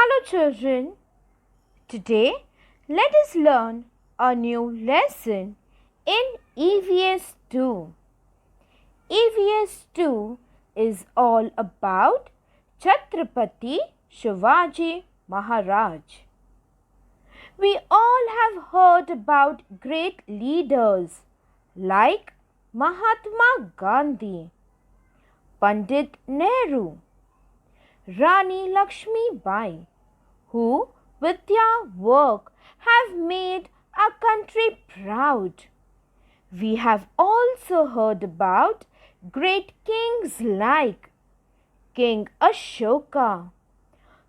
Hello children, today let us learn a new lesson in EVS 2. EVS 2 is all about Chhatrapati Shivaji Maharaj. We all have heard about great leaders like Mahatma Gandhi, Pandit Nehru, Rani Lakshmi Bai, who with their work have made our country proud. We have also heard about great kings like King Ashoka,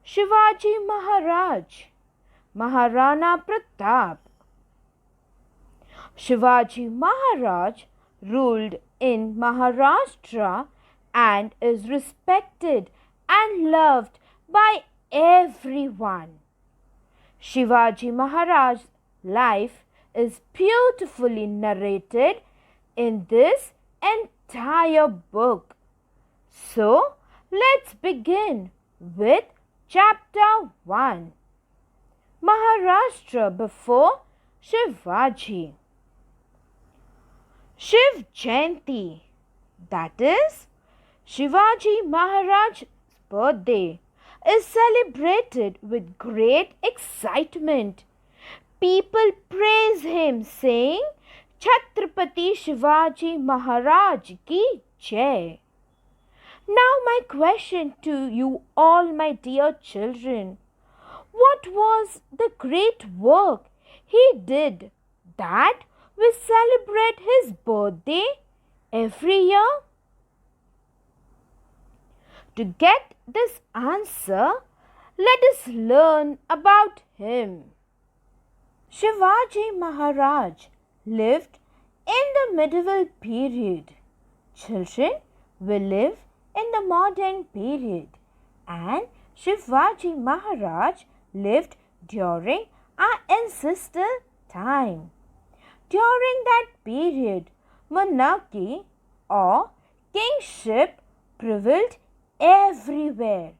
Shivaji Maharaj, Maharana Pratap. Shivaji Maharaj ruled in Maharashtra and is respected and loved by everyone. Shivaji Maharaj's life is beautifully narrated in this entire book. So, let's begin with chapter 1. Maharashtra before Shivaji. Shiv Jayanti, that is Shivaji Maharaj's birthday, is celebrated with great excitement. People praise him saying, Chhatrapati Shivaji Maharaj ki jai. Now my question to you all, my dear children, what was the great work he did that we celebrate his birthday every year? To get this answer, let us learn about him. Shivaji Maharaj lived in the medieval period. Children, we live in the modern period, and Shivaji Maharaj lived during our ancestral time. During that period, monarchy or kingship prevailed everywhere.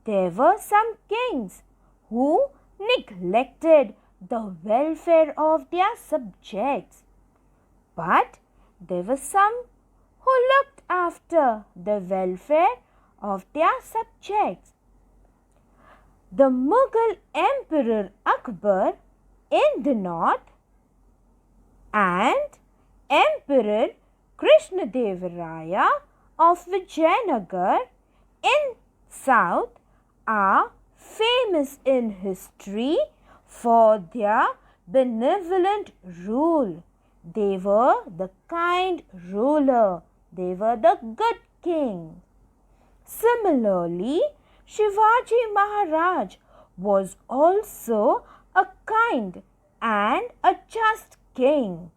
There were some kings who neglected the welfare of their subjects, but there were some who looked after the welfare of their subjects. The Mughal Emperor Akbar in the north and Emperor Krishnadeva of Vijayanagar in south are famous in history for their benevolent rule. They were the kind ruler. They were the good king. Similarly, Shivaji Maharaj was also a kind and a just king.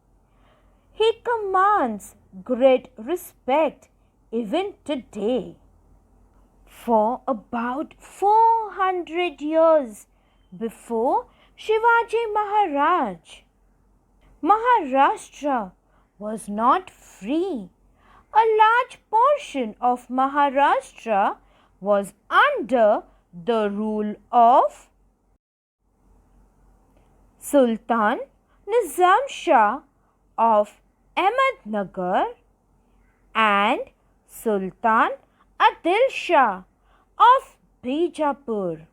He commands great respect even today. For about 400 years before Shivaji Maharaj, Maharashtra was not free. A large portion of Maharashtra was under the rule of Sultan Nizam Shah of Ahmednagar and Sultan Adil Shah of Bijapur.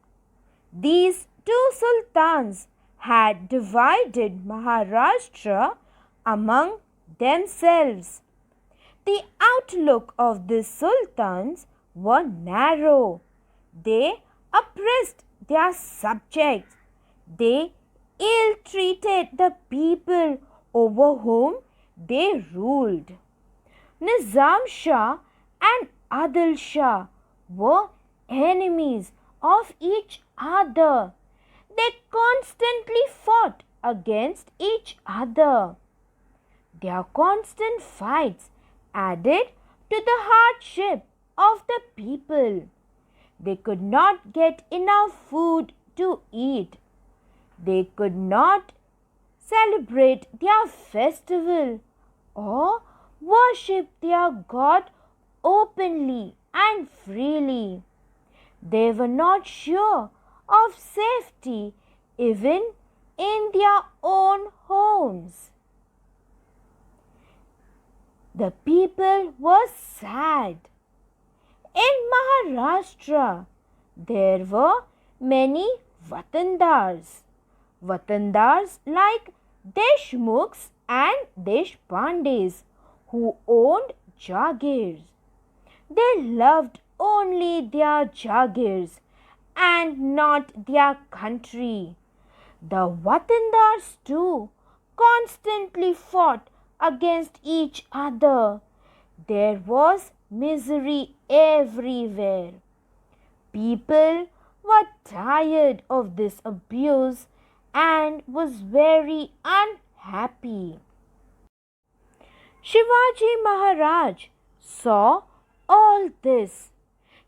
These two sultans had divided Maharashtra among themselves. The outlook of these sultans were narrow. They oppressed their subjects. They ill-treated the people over whom they ruled. Nizam Shah and Adil Shah were enemies of each other. They constantly fought against each other. Their constant fights added to the hardship of the people. They could not get enough food to eat. They could not celebrate their festival or worship their God openly and freely. They were not sure of safety even in their own homes. The people were sad. In Maharashtra, there were many Watandars. Watandars like Deshmukhs and Deshpandes who owned jagirs. They loved only their jagirs and not their country. The Watandars too constantly fought against each other. There was misery everywhere. People were tired of this abuse and was very unhappy. Shivaji Maharaj saw all this.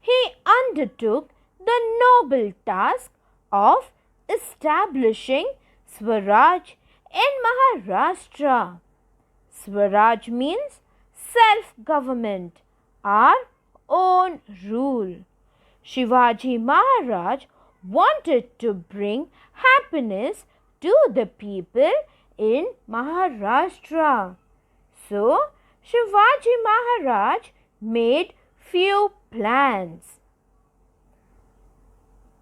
He undertook the noble task of establishing Swaraj in Maharashtra. Swaraj means self-government, our own rule. Shivaji Maharaj wanted to bring happiness to the people in Maharashtra. So, Shivaji Maharaj made few plans.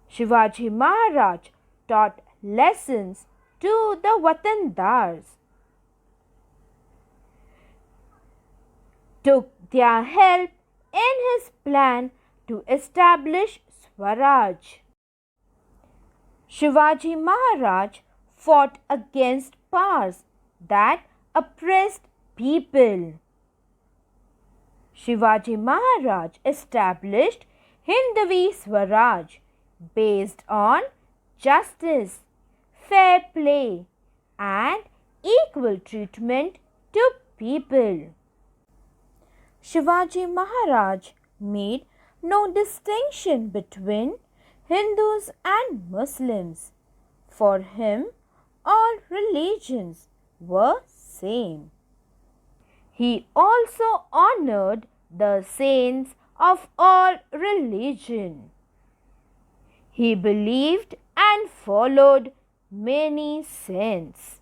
Shivaji Maharaj taught lessons to the Watandars, took their help in his plan to establish Swaraj. Shivaji Maharaj fought against powers that oppressed people. Shivaji Maharaj established Hindavi Swaraj based on justice, fair play and equal treatment to people. Shivaji Maharaj made no distinction between Hindus and Muslims. For him, all religions were same. He also honored the saints of all religion. He believed and followed many saints.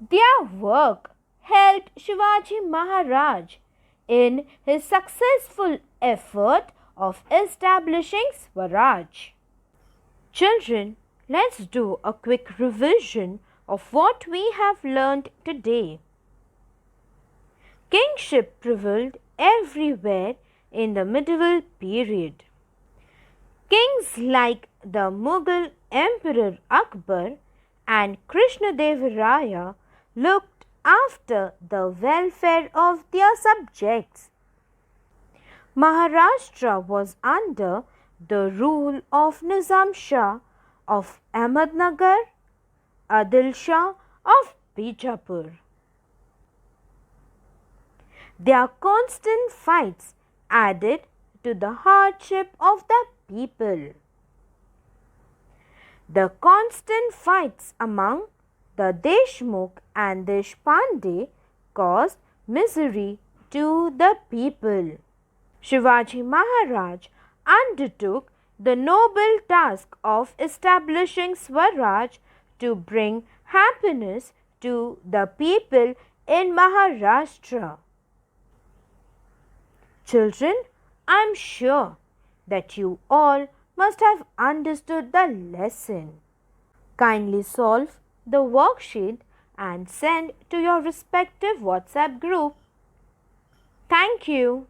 Their work helped Shivaji Maharaj in his successful effort of establishing Swaraj. Children, let's do a quick revision of what we have learned today. Kingship prevailed everywhere in the medieval period. Kings like the Mughal Emperor Akbar and Krishnadevaraya looked after the welfare of their subjects. Maharashtra was under the rule of Nizam Shah of Ahmednagar, Adil Shah of Bijapur. Their constant fights added to the hardship of the people. The constant fights among the Deshmukh and Deshpande caused misery to the people. Shivaji Maharaj undertook the noble task of establishing Swaraj to bring happiness to the people in Maharashtra. Children, I am sure that you all must have understood the lesson. Kindly solve the worksheet and send to your respective WhatsApp group. Thank you.